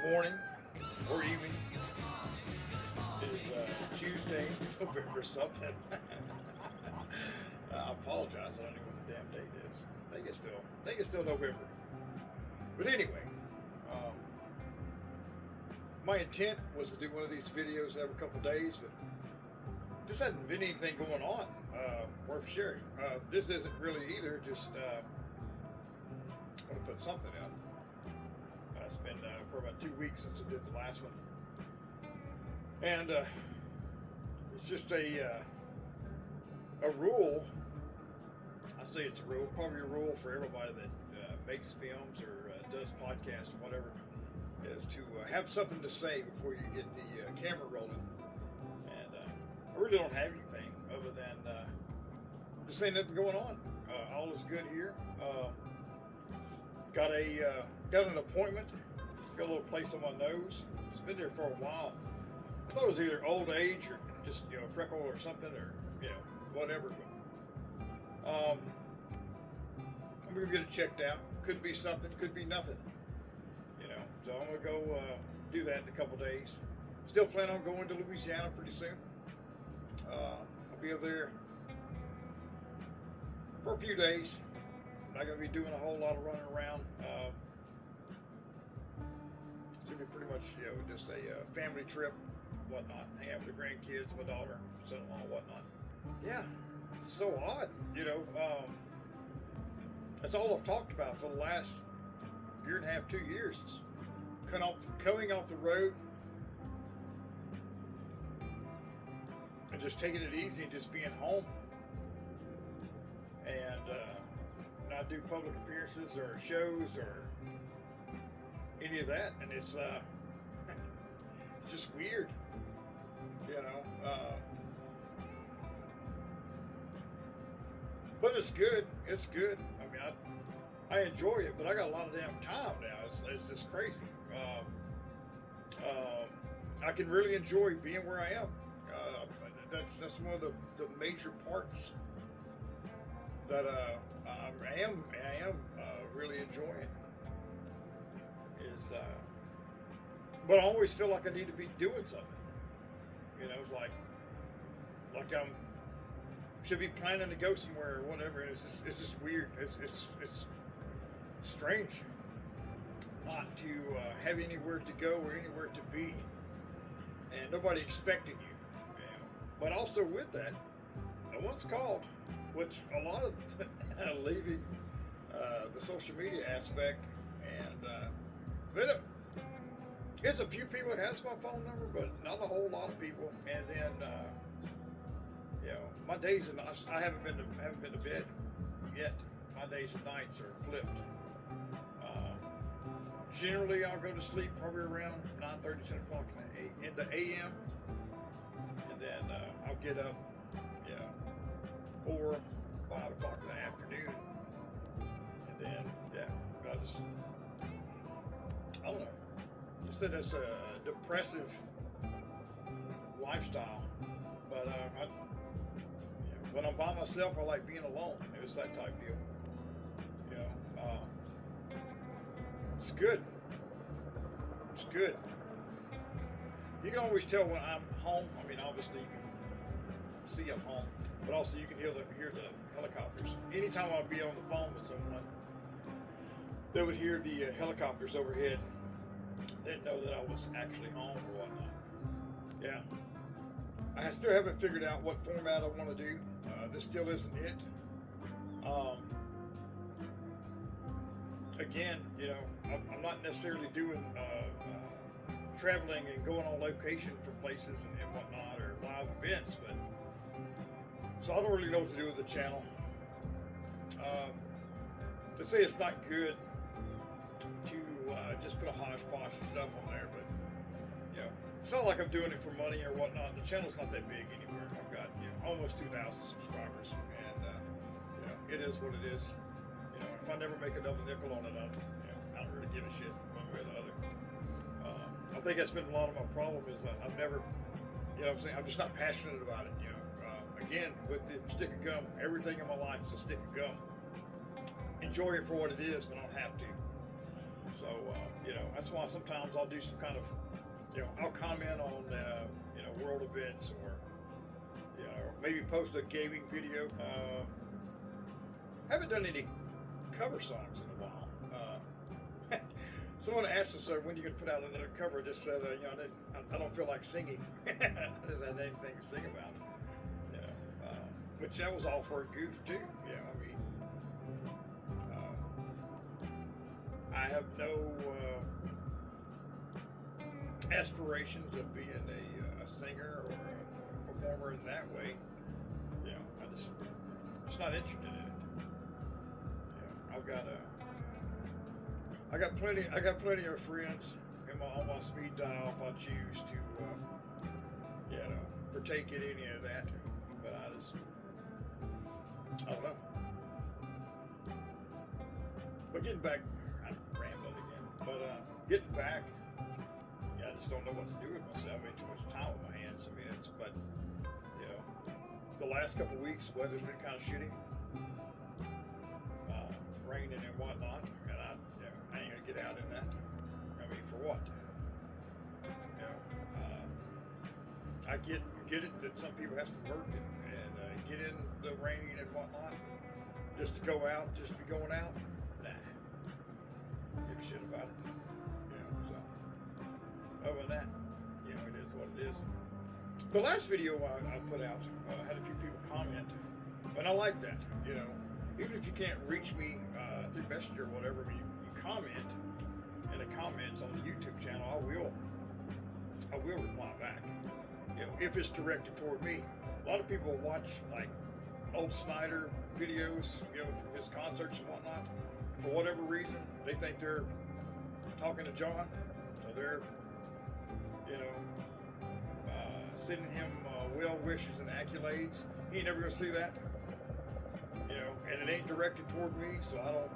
Good morning or evening. It is Tuesday, November something. I apologize. I don't know what the damn date is. I think it's still November. But anyway, my intent was to do one of these videos every couple days, but just hadn't been anything going on worth sharing. This isn't really either. Just want to put something up. It's been for about 2 weeks since I did the last one, and it's just a rule. I say it's a rule, probably a rule for everybody that makes films or does podcasts or whatever, is to have something to say before you get the camera rolling. And I really don't have anything other than just saying nothing going on. All is good here. Got an appointment. Got a little place on my nose. It's been there for a while. I thought it was either old age or just freckle or something, or whatever. But I'm gonna get it checked out. Could be something. Could be nothing. So I'm gonna go do that in a couple days. Still plan on going to Louisiana pretty soon. I'll be over there for a few days. Not going to be doing a whole lot of running around. It's going to be pretty much, just a family trip, whatnot. Hang out with the grandkids, my daughter, son-in-law, whatnot. Yeah, it's so odd, That's all I've talked about for the last year and a half, 2 years. Is coming off the road and just taking it easy and just being home. And not do public appearances or shows or any of that, and it's it's just weird, but it's good. It's good. I mean, I enjoy it, but I got a lot of damn time now. It's just crazy. I can really enjoy being where I am. That's one of the major parts that I am really enjoying is, but I always feel like I need to be doing something. It's like I'm should be planning to go somewhere or whatever. And it's just weird. It's strange not to have anywhere to go or anywhere to be, and nobody expecting you. But also with that, no one's called. Which a lot of leaving the social media aspect, and it's a few people that has my phone number, but not a whole lot of people. And then my days and I haven't been to bed yet. My days and nights are flipped. Generally, I'll go to sleep probably around 9:30, 10 o'clock in the a.m. and then I'll get up. 4, 5 o'clock in the afternoon, and then I don't know. I said it's a depressive lifestyle, but when I'm by myself, I like being alone. It's that type deal. It's good. It's good. You can always tell when I'm home. I mean, obviously you can see I'm home, but also you can hear the helicopters. Anytime I'd be on the phone with someone, they would hear the helicopters overhead. They didn't know that I was actually home or whatnot. Yeah. I still haven't figured out what format I want to do. This still isn't it. Again, I'm not necessarily doing traveling and going on location for places and whatnot, or live events, but so I don't really know what to do with the channel. They say it's not good to just put a hodgepodge of stuff on there, but it's not like I'm doing it for money or whatnot. The channel's not that big anymore. I've got almost 2,000 subscribers, and it is what it is. If I never make another nickel on it, I don't really give a shit one way or the other. I think that's been a lot of my problem is I've never, I'm just not passionate about it. Again, with the stick of gum, everything in my life is a stick of gum. Enjoy it for what it is, but I don't have to. So You know, that's why sometimes I'll do some kind of, you know, I'll comment on, you know, world events, or, you know, maybe post a gaming video. Haven't done any cover songs in a while. Someone asked us, when are you going to put out another cover? I just said, you know, I don't feel like singing. I didn't have anything to sing about. You know, which that was all for a goof too. You know, I mean, I have no aspirations of being a singer or a performer in that way. You know, just not interested in it. You know, I got plenty of friends on my speed dial if I choose to, you know, partake in any of that. But I don't know. But getting back, I'm rambling again. But getting back, yeah, I just don't know what to do with myself. I have too much time on my hands. I mean, but you know, the last couple of weeks, the weather's been kind of shitty, raining and whatnot, and I ain't gonna get out in that. I mean, for what? You know, I get it that some people have to work and get in the rain and whatnot, just to go out, just to be going out. Nah, give a shit about it. You know, so other than that, you know, it is what it is. The last video I put out had a few people comment, and I like that. You know, even if you can't reach me through Messenger or whatever, you comment in the comments on the YouTube channel. I will reply back. You know, if it's directed toward me. A lot of people watch like old Snyder videos, you know, from his concerts and whatnot. For whatever reason, they think they're talking to John, so they're, you know, sending him well wishes and accolades. He ain't never gonna see that, you know, and it ain't directed toward me, so I don't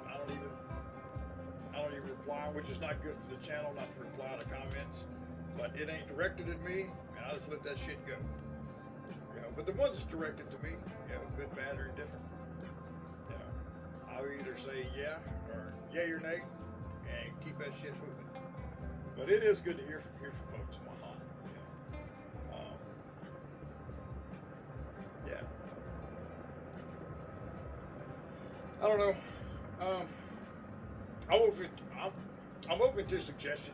even reply, which is not good for the channel, not to reply to comments. But it ain't directed at me, and I just let that shit go. You know, but the ones that's directed to me, you know, good, bad, or indifferent, you know, I'll either say yeah or yay or nay, and keep that shit moving. But it is good to hear from folks and whatnot. You know, yeah. I don't know. I'm open to suggestion.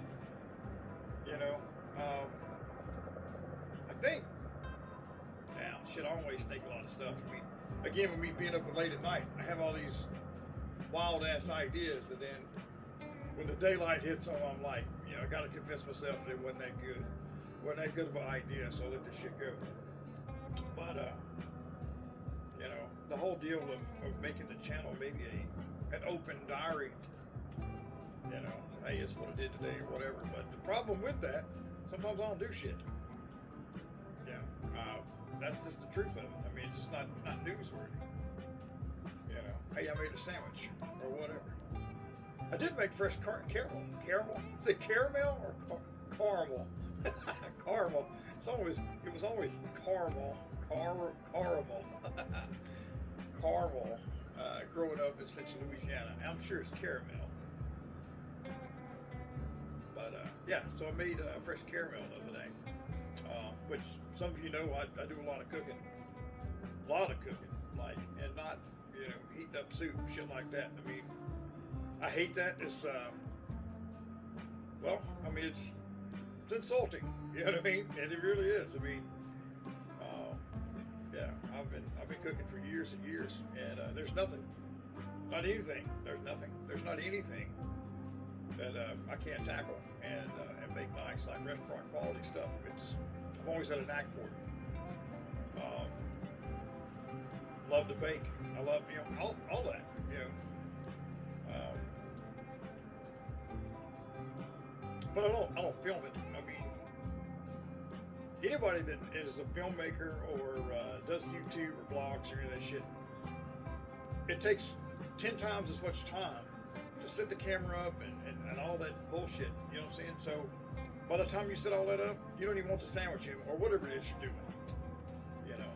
You know, I think. Now, shit, I always think a lot of stuff. I mean, again, with me being up late at night, I have all these wild ass ideas, and then when the daylight hits them, I'm like, you know, I gotta convince myself that it wasn't that good. Wasn't that good of an idea, so I let this shit go. But you know, the whole deal of making the channel maybe an open diary. You know, hey, it's what I did today or whatever. But the problem with that, sometimes I don't do shit. Yeah, that's just the truth of it. I mean, it's just not newsworthy. You know, hey, I made a sandwich or whatever. I did make fresh caramel. Caramel? Is it caramel or caramel? Caramel. It was always caramel. Caramel. Caramel. Growing up in Central Louisiana, I'm sure it's caramel. But yeah, so I made fresh caramel the other day, which some of you know I do a lot of cooking, like, and not, you know, heating up soup, shit like that. I mean, I hate that. It's well, I mean, it's insulting. You know what I mean? And it really is. I mean, yeah, I've been cooking for years and years, and there's not anything that I can't tackle and make nice, like restaurant quality stuff. I've always had a knack for it. Love to bake. I love, you know, all that, you know. But I don't film it. I mean, anybody that is a filmmaker or does YouTube or vlogs or any of that shit, it takes 10 times as much time to set the camera up and all that bullshit. You know what I'm saying? So by the time you set all that up, you don't even want the sandwich in or whatever it is you're doing. You know,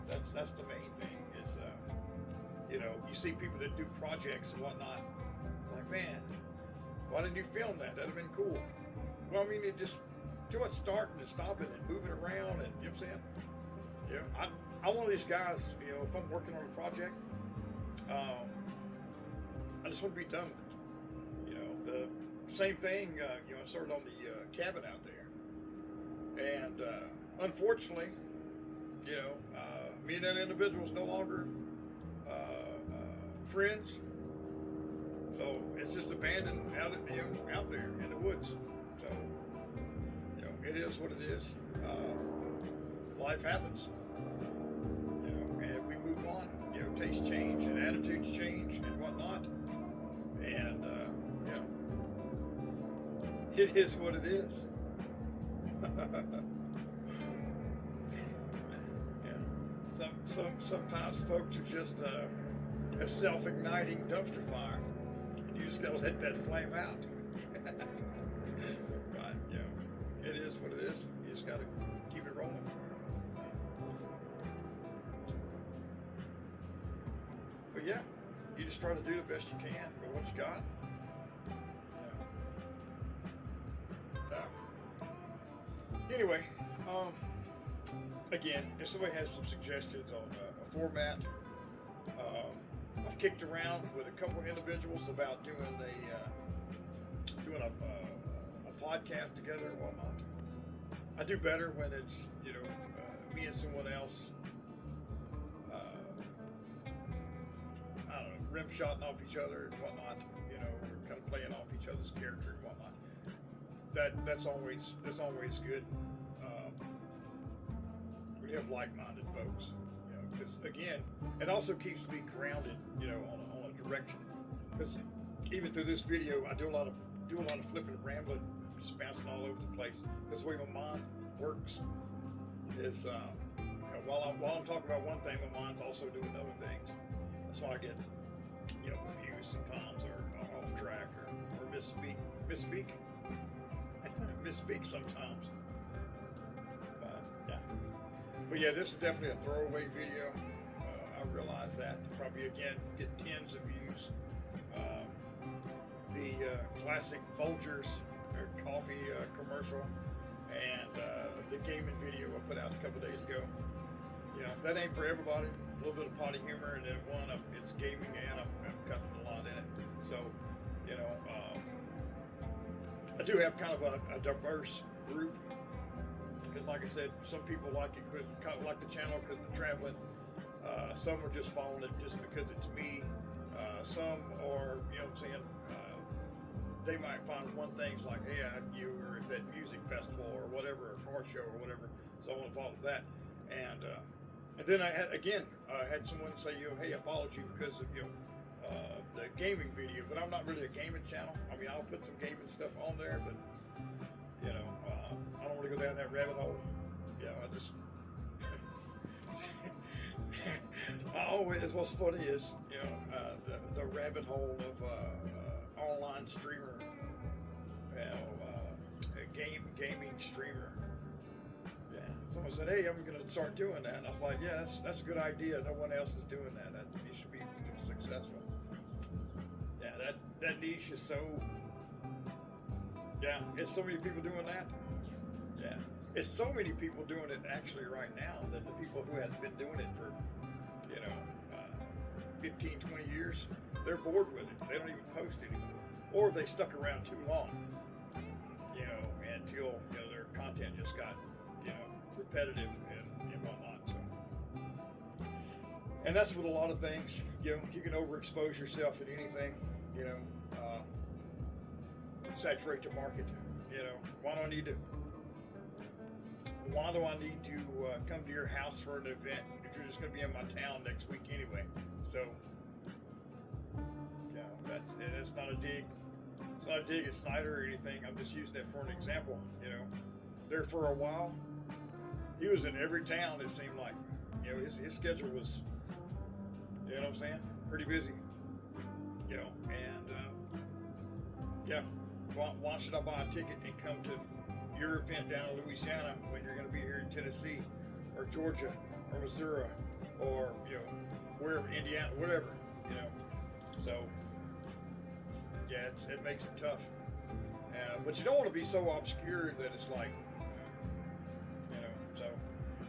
that's the main thing. Is you know, you see people that do projects and whatnot, like, man, Why didn't you film that? That'd have been cool. Well, I mean, it just too much starting and stopping and moving around, and you know what I'm saying? You know, I'm one of these guys. You know, if I'm working on a project, I just want to be done with it. You know, the same thing. You know, I started on the cabin out there, and unfortunately, you know, me and that individual is no longer friends. So it's just abandoned out, you know, out there in the woods. So, you know, it is what it is. Life happens. You know, and we move on. You know, tastes change and attitudes change and whatnot. And you know, it is what it is. Yeah. Sometimes folks are just a self-igniting dumpster fire. You just gotta let that flame out. But, you know, it is what it is. You just gotta keep it rolling. But yeah, you just try to do the best you can with what you got. Anyway, again, if somebody has some suggestions on a format, I've kicked around with a couple of individuals about doing a podcast together and whatnot. I do better when it's, you know, me and someone else. I don't know, rim shotting off each other and whatnot. You know, we're kind of playing off each other's character and whatnot. That's always good. When you have like-minded folks. Because again, it also keeps me grounded, you know, on a direction. Because even through this video, I do a lot of flipping and rambling, just bouncing all over the place. That's the way my mind works. Is you know, while I'm talking about one thing, my mind's also doing other things. That's why I get, you know, confused sometimes, or off track, or misspeak sometimes. Yeah. But yeah, this is definitely a throwaway video. I realize that. Probably again get tens of views. The classic Folgers coffee commercial and the gaming video I put out a couple days ago. You know, that ain't for everybody. A little bit of potty humor, and then it's gaming, and I'm cussing a lot in it. So, you know, I do have kind of a diverse group. Because like I said, some people like it, like the channel because they're traveling. Some are just following it just because it's me. Some are, you know what I'm saying, they might find one thing's like, hey, you were at that music festival or whatever, or car show or whatever, so I want to follow that. And then I had someone say, you know, hey, I followed you because of, you know, the gaming video, but I'm not really a gaming channel. I mean, I'll put some gaming stuff on there, but you know, I don't want to go down that rabbit hole. You know, I just what's funny is, you know, the rabbit hole of online streamer, you know, gaming streamer. Yeah, someone said, hey, I'm gonna start doing that, and I was like, yeah, that's a good idea. No one else is doing that. You should be successful. Yeah, that niche is so. Yeah, it's so many people doing that. Yeah, it's so many people doing it actually right now that the people who has been doing it for, you know, 15, 20 years, they're bored with it. They don't even post anymore, or they stuck around too long. You know, until, you know, their content just got, you know, repetitive and whatnot. So, and that's with a lot of things. You know, you can overexpose yourself in anything. You know. Saturate your market. You know, why do I need to come to your house for an event if you're just going to be in my town next week anyway? So, yeah, it's not a dig. It's not a dig at Snyder or anything. I'm just using it for an example. You know, there for a while, he was in every town. It seemed like, you know, his schedule was, you know what I'm saying, pretty busy. You know, and yeah. Why should I buy a ticket and come to your event down in Louisiana when you're going to be here in Tennessee or Georgia or Missouri or, you know, wherever, Indiana, whatever, you know? So, yeah, it makes it tough. but you don't want to be so obscure that it's like,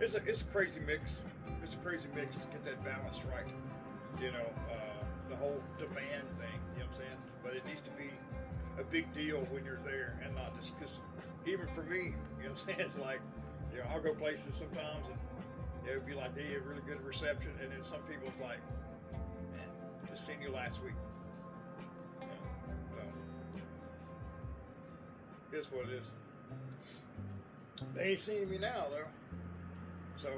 so it's a crazy mix. It's a crazy mix to get that balance right. The whole demand thing. You know what I'm saying? But it needs to be a big deal when you're there, and not just because. Even for me, you know what I'm saying? It's like, I'll go places sometimes, and it would be like, hey, a really good reception, and then some people it's like, man, just seen you last week. It's what it is. They ain't seeing me now though, so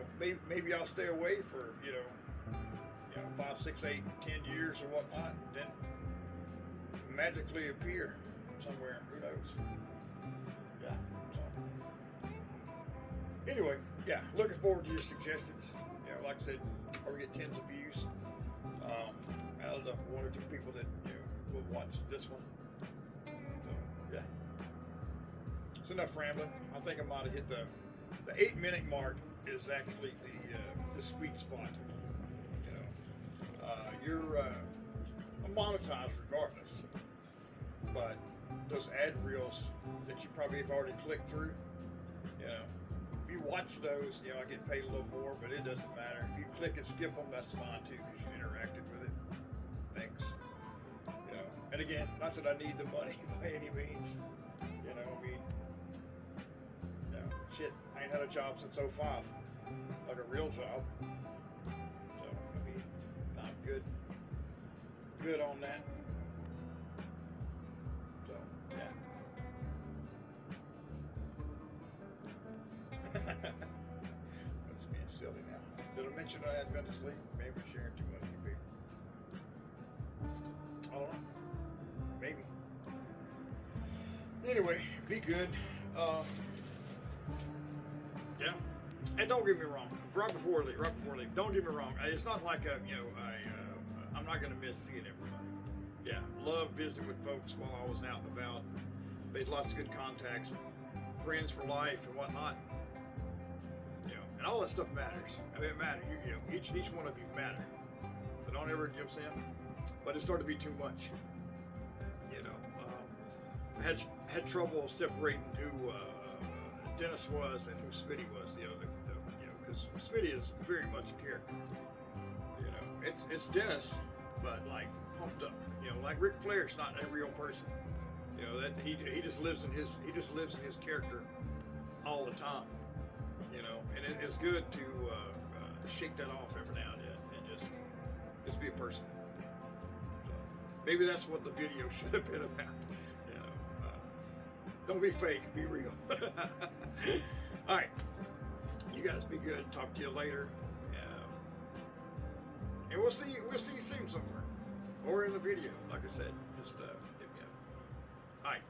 maybe I'll stay away for 5, 6, 8, 10 years or whatnot, and then magically appear somewhere. Who knows? Yeah. So anyway, yeah, looking forward to your suggestions. Like I said, or we get tens of views out of the 1 or 2 people that will watch this one. So yeah. It's enough rambling. I think I might have hit the 8-minute mark is actually the sweet spot. You're monetized regardless, but those ad reels that you probably have already clicked through, if you watch those, I get paid a little more, but it doesn't matter. If you click and skip them, that's fine too, because you interacted with it. Thanks. And again, not that I need the money by any means. Shit, I ain't had a job since '05, like a real job. So, I'm good on that. So, yeah. That's being silly now. Did I mention I had been to sleep? Maybe I'm sharing too much with people. I don't know. Maybe. Anyway, be good. Yeah, and don't get me wrong. Right before I leave, don't get me wrong. It's not like I'm not gonna miss seeing everybody. Yeah, love visiting with folks while I was out and about. Made lots of good contacts, friends for life and whatnot. And all that stuff matters. It matters. Each one of you matter. So don't ever, what I'm saying? But it started to be too much. I had trouble separating who Dennis was and who Smitty was. Because Smitty is very much a character. It's Dennis, but like pumped up. Like Ric Flair's not a real person. That he just lives in his character all the time. And it's good to shake that off every now and then and just be a person. So maybe that's what the video should have been about. Don't be fake, be real. All right, you guys be good. Talk to you later. And we'll see you soon somewhere, or in the video. Like I said, just hit me up. All right.